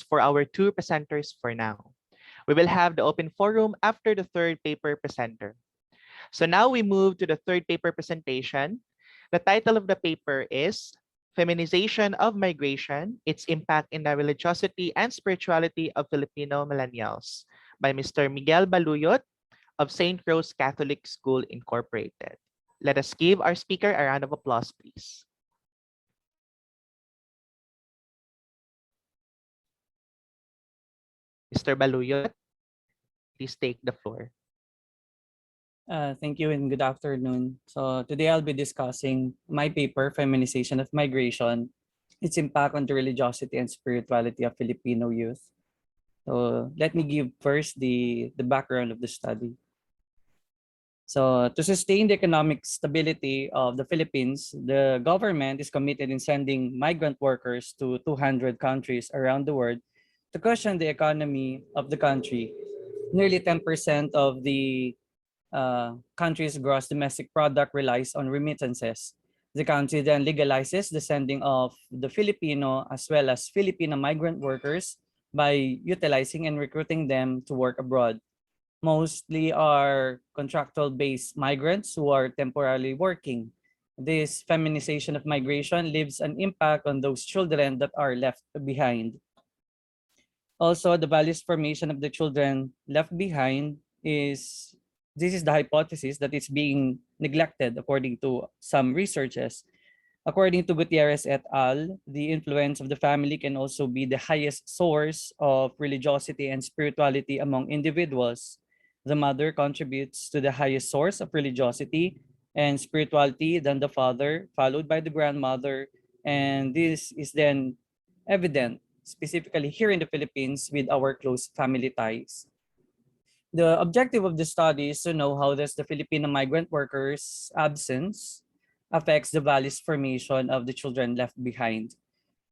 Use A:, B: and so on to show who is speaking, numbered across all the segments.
A: applause for our two presenters for now. We will have the open forum after the third paper presenter. So now we move to the third paper presentation. The title of the paper is Feminization of Migration, Its Impact in the Religiosity and Spirituality of Filipino Millennials by Mr. Miguel Baluyot of St. Rose Catholic School Incorporated. Let us give our speaker a round of applause, please. Mr. Baluyot, please take the floor.
B: Thank you and good afternoon. So today I'll be discussing my paper, Feminization of Migration, its impact on the religiosity and spirituality of Filipino youth. So let me give first the background of the study. So to sustain the economic stability of the Philippines, the government is committed in sending migrant workers to 200 countries around the world to cushion the economy of the country. Nearly 10% of the country's gross domestic product relies on remittances. The country then legalizes the sending of the Filipino as well as Filipino migrant workers by utilizing and recruiting them to work abroad. Mostly are contractual-based migrants who are temporarily working. This feminization of migration leaves an impact on those children that are left behind. Also, the values formation of the children left behind is this is the hypothesis that it's being neglected according to some researchers. According to Gutierrez et al., the influence of the family can also be the highest source of religiosity and spirituality among individuals. The mother contributes to the highest source of religiosity and spirituality than the father, followed by the grandmother, and this is then evident specifically here in the Philippines with our close family ties. The objective of the study is to know how does the Filipino migrant workers' absence affects the values formation of the children left behind.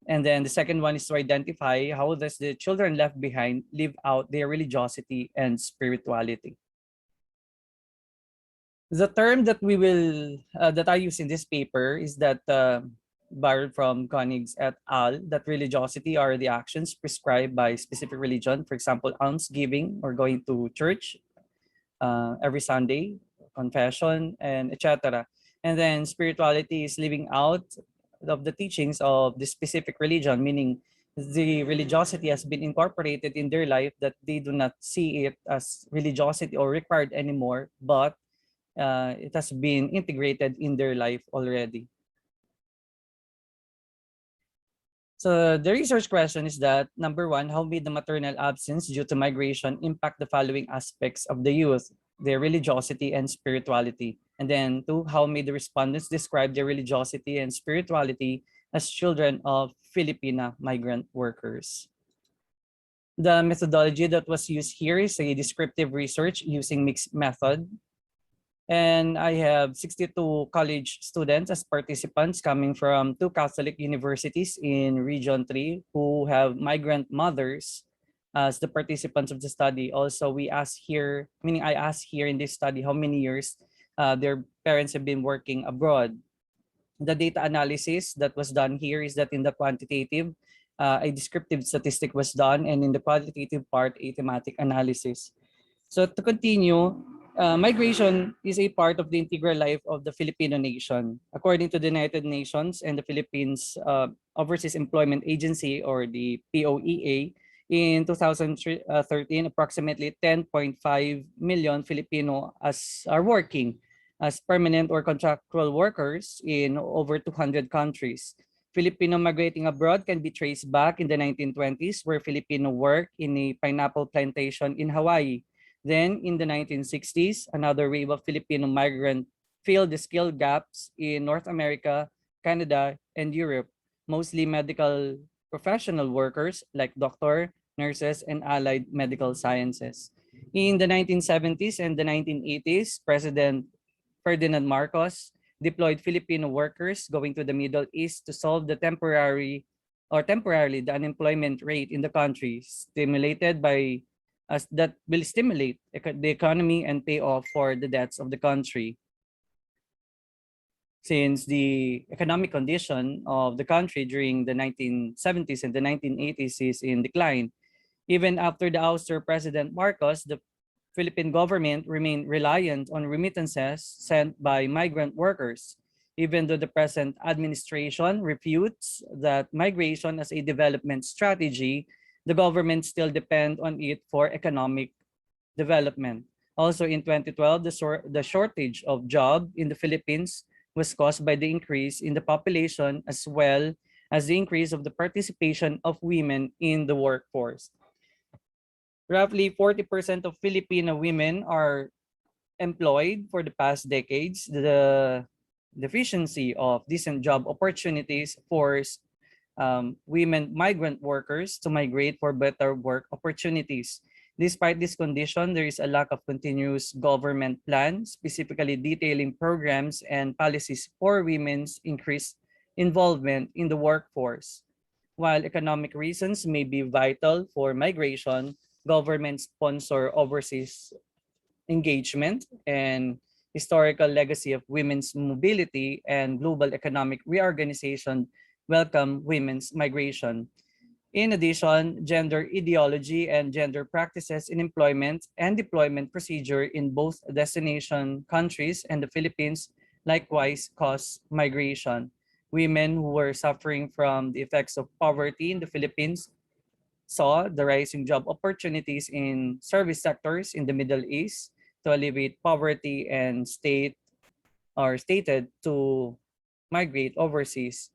B: And then the second one is to identify how does the children left behind live out their religiosity and spirituality. The term that we will that I use in this paper is that borrowed from Koenigs et al. That religiosity are the actions prescribed by specific religion, for example, almsgiving or going to church every Sunday, confession, and etc. And then spirituality is living out of the teachings of the specific religion, meaning the religiosity has been incorporated in their life that they do not see it as religiosity or required anymore, but it has been integrated in their life already. So the research question is that, number one, how may the maternal absence due to migration impact the following aspects of the youth, their religiosity and spirituality? And then two, how may the respondents describe their religiosity and spirituality as children of Filipina migrant workers? The methodology that was used here is a descriptive research using mixed method. And I have 62 college students as participants coming from 2 Catholic universities in Region 3 who have migrant mothers as the participants of the study. Also, we ask here, meaning I ask here in this study how many years their parents have been working abroad. The data analysis that was done here is that in the quantitative, a descriptive statistic was done, and in the qualitative part, a thematic analysis. So to continue, migration is a part of the integral life of the Filipino nation. According to the United Nations and the Philippines Overseas Employment Agency, or the POEA, in 2013, approximately 10.5 million Filipino are working as permanent or contractual workers in over 200 countries. Filipino migrating abroad can be traced back in the 1920s, where Filipino worked in a pineapple plantation in Hawaii. Then in the 1960s, another wave of Filipino migrant filled the skill gaps in North America, Canada, and Europe, mostly medical professional workers like doctor, nurses, and allied medical sciences. In the 1970s and the 1980s, President Ferdinand Marcos deployed Filipino workers going to the Middle East to solve the temporarily the unemployment rate in the country, stimulated by that will stimulate the economy and pay off for the debts of the country. since the economic condition of the country during the 1970s and the 1980s is in decline. Even after the ouster President Marcos, the Philippine government remained reliant on remittances sent by migrant workers, even though the present administration refutes that migration as a development strategy. The government still depend on it for economic development. Also in 2012, the shortage of job in the Philippines was caused by the increase in the population as well as the increase of the participation of women in the workforce. Roughly 40% of Filipino women are employed for the past decades. The deficiency of decent job opportunities forced women migrant workers to migrate for better work opportunities. Despite this condition, there is a lack of continuous government plans, specifically detailing programs and policies for women's increased involvement in the workforce. While economic reasons may be vital for migration, government sponsor overseas engagement and historical legacy of women's mobility and global economic reorganization welcome women's migration. In addition, gender ideology and gender practices in employment and deployment procedure in both destination countries and the Philippines likewise cause migration. Women who were suffering from the effects of poverty in the Philippines saw the rising job opportunities in service sectors in the Middle East to alleviate poverty and stated to migrate overseas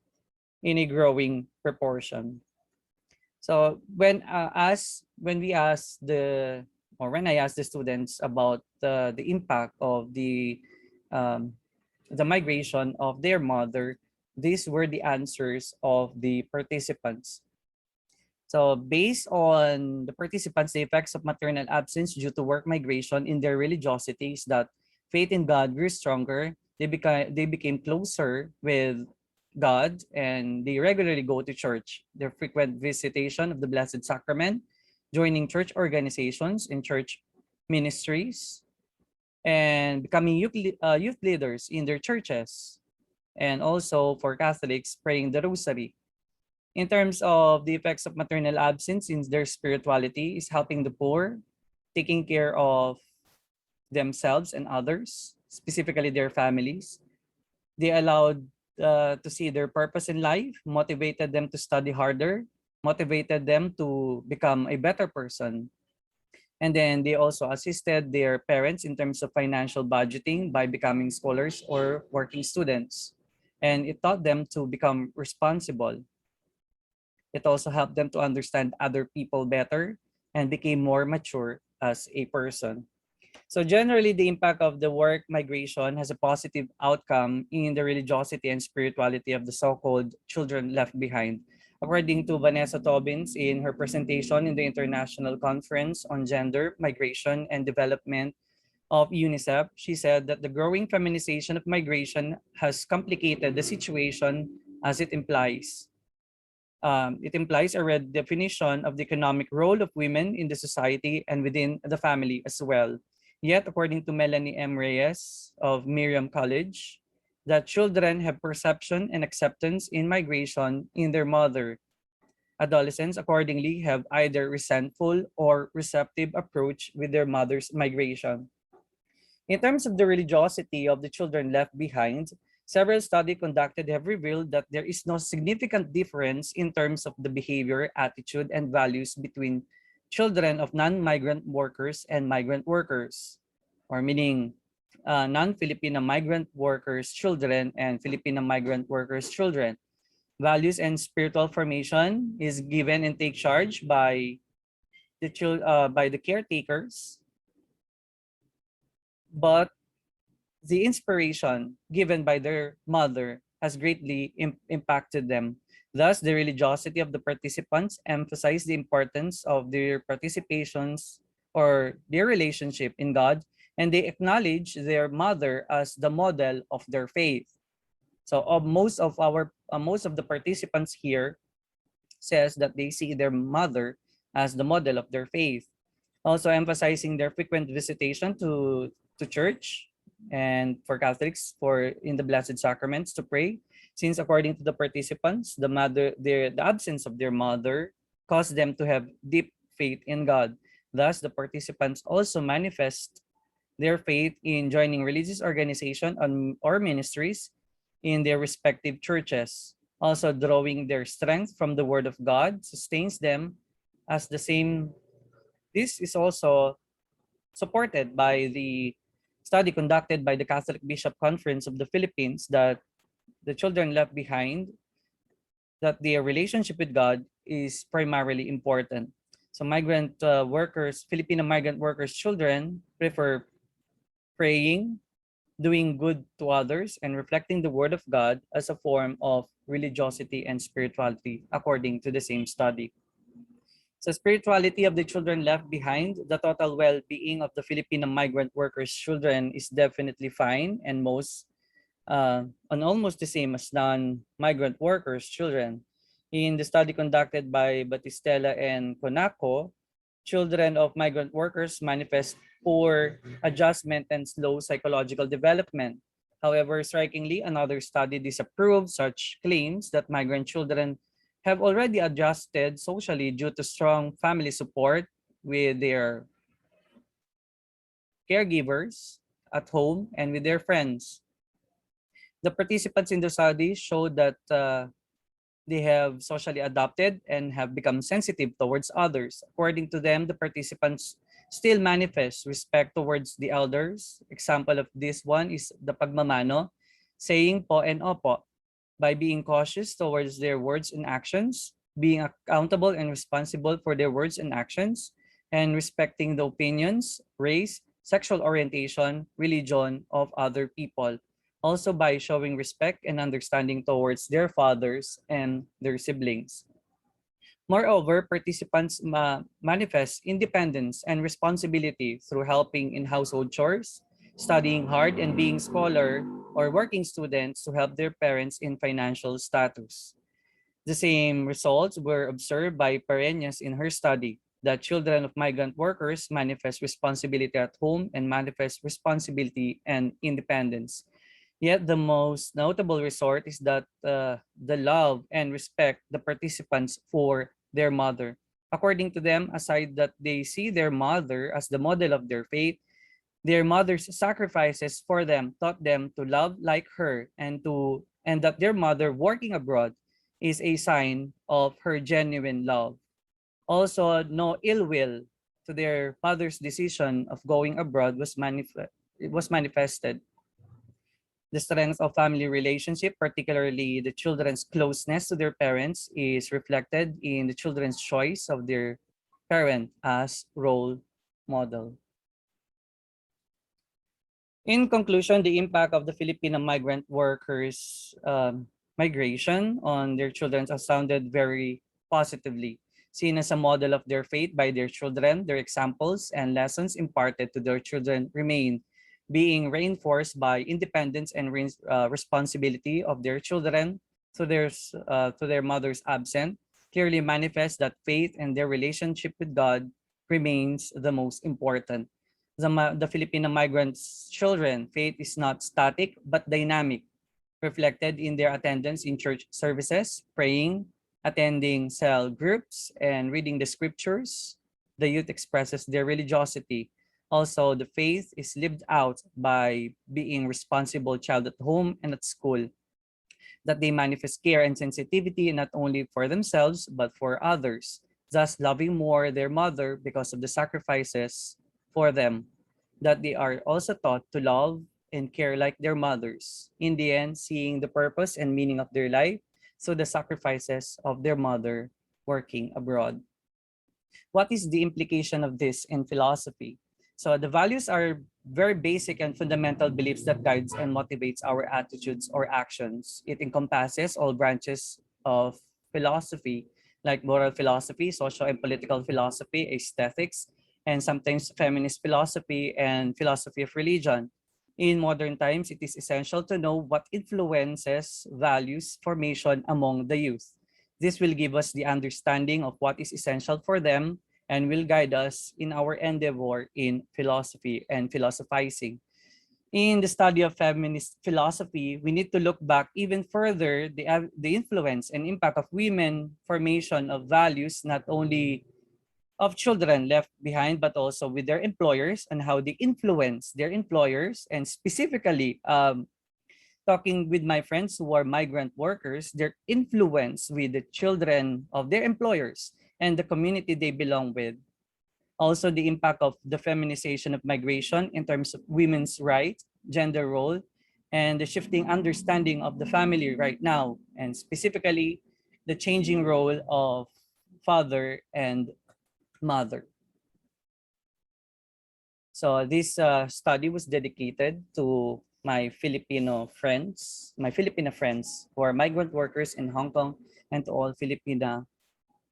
B: in a growing proportion. So when I asked the students about the impact of um, the migration of their mother, these were the answers of the participants. So based on the participants, the effects of maternal absence due to work migration in their religiosity is that faith in God grew stronger. They became closer with God and they regularly go to church. Their frequent visitation of the Blessed Sacrament, joining church organizations and church ministries, and becoming youth leaders in their churches. And also for Catholics, praying the Rosary. In terms of the effects of maternal absence, since their spirituality is helping the poor, taking care of themselves and others, specifically their families. They allowed to see their purpose in life, motivated them to study harder, motivated them to become a better person. And then they also assisted their parents in terms of financial budgeting by becoming scholars or working students. And it taught them to become responsible. It also helped them to understand other people better and became more mature as a person. So generally, the impact of the work migration has a positive outcome in the religiosity and spirituality of the so-called children left behind. According to Vanessa Tobins in her presentation in the International Conference on Gender, Migration, and Development of UNICEF, she said that the growing feminization of migration has complicated the situation as it implies a redefinition of the economic role of women in the society and within the family as well. Yet, according to Melanie M. Reyes of Miriam College, that children have perception and acceptance in migration in their mother. Adolescents accordingly have either resentful or receptive approach with their mother's migration. In terms of the religiosity of the children left behind, several studies conducted have revealed that there is no significant difference in terms of the behavior, attitude, and values between children of non-migrant workers and migrant workers, or meaning non-Filipino migrant workers' children and Filipino migrant workers' children. Values and spiritual formation is given and take charge by the caretakers, but the inspiration given by their mother has greatly impacted them. Thus, the religiosity of the participants emphasize the importance of their participations or their relationship in God, and they acknowledge their mother as the model of their faith. So, most of the participants here says that they see their mother as the model of their faith. Also, emphasizing their frequent visitation to church, and for Catholics for in the Blessed Sacraments to pray, since according to the participants, the absence of their mother caused them to have deep faith in God. Thus, the participants also manifest their faith in joining religious organization or ministries in their respective churches. Also, drawing their strength from the Word of God sustains them as the same. This is also supported by the study conducted by the Catholic Bishop Conference of the Philippines that the children left behind, that their relationship with God is primarily important. So migrant workers, Filipino migrant workers' children prefer praying, doing good to others, and reflecting the Word of God as a form of religiosity and spirituality, according to the same study. So spirituality of the children left behind, the total well-being of the Filipino migrant workers' children is definitely fine and almost the same as non-migrant workers' children. In the study conducted by Batistella and Conaco, children of migrant workers manifest poor adjustment and slow psychological development. However, strikingly, another study disapproved such claims that migrant children have already adjusted socially due to strong family support with their caregivers at home and with their friends. The participants in the study showed that they have socially adapted and have become sensitive towards others. According to them, the participants still manifest respect towards the elders. Example of this one is the pagmamano, saying po and opo, by being cautious towards their words and actions, being accountable and responsible for their words and actions, and respecting the opinions, race, sexual orientation, religion of other people. Also by showing respect and understanding towards their fathers and their siblings. Moreover, participants manifest independence and responsibility through helping in household chores, studying hard, and being scholar or working students to help their parents in financial status. The same results were observed by Pereñas in her study that children of migrant workers manifest responsibility at home and manifest responsibility and independence. Yet the most notable result is that the love and respect the participants for their mother. According to them, aside that they see their mother as the model of their faith, their mother's sacrifices for them taught them to love like her and that their mother working abroad is a sign of her genuine love. Also, no ill will to their father's decision of going abroad was manifested. The strength of family relationship, particularly the children's closeness to their parents, is reflected in the children's choice of their parent as role model. In conclusion, the impact of the Filipino migrant workers' migration on their children has sounded very positively. Seen as a model of their faith by their children, their examples and lessons imparted to their children remain being reinforced by independence and responsibility of their children to their mother's absent, clearly manifests that faith and their relationship with God remains the most important. The Filipino migrants' children, faith is not static but dynamic, reflected in their attendance in church services, praying, attending cell groups, and reading the scriptures. The youth expresses their religiosity. Also, the faith is lived out by being responsible child at home and at school, that they manifest care and sensitivity not only for themselves but for others, thus loving more their mother because of the sacrifices for them, that they are also taught to love and care like their mothers, in the end seeing the purpose and meaning of their life through the sacrifices of their mother working abroad. What is the implication of this in philosophy? So the values are very basic and fundamental beliefs that guides and motivates our attitudes or actions. It encompasses all branches of philosophy, like moral philosophy, social and political philosophy, aesthetics, and sometimes feminist philosophy and philosophy of religion. In modern times, it is essential to know what influences values formation among the youth. This will give us the understanding of what is essential for them and will guide us in our endeavor in philosophy and philosophizing. In the study of feminist philosophy, we need to look back even further the influence and impact of women formation of values, not only of children left behind, but also with their employers and how they influence their employers. And specifically, talking with my friends who are migrant workers, their influence with the children of their employers and the community they belong with. Also, the impact of the feminization of migration in terms of women's rights, gender role, and the shifting understanding of the family right now, and specifically the changing role of father and mother. So this study was dedicated to my Filipino friends who are migrant workers in Hong Kong, and to all Filipina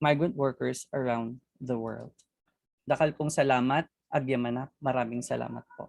B: migrant workers around the world. Dakal pong salamat, Agyamanak. Maraming salamat po.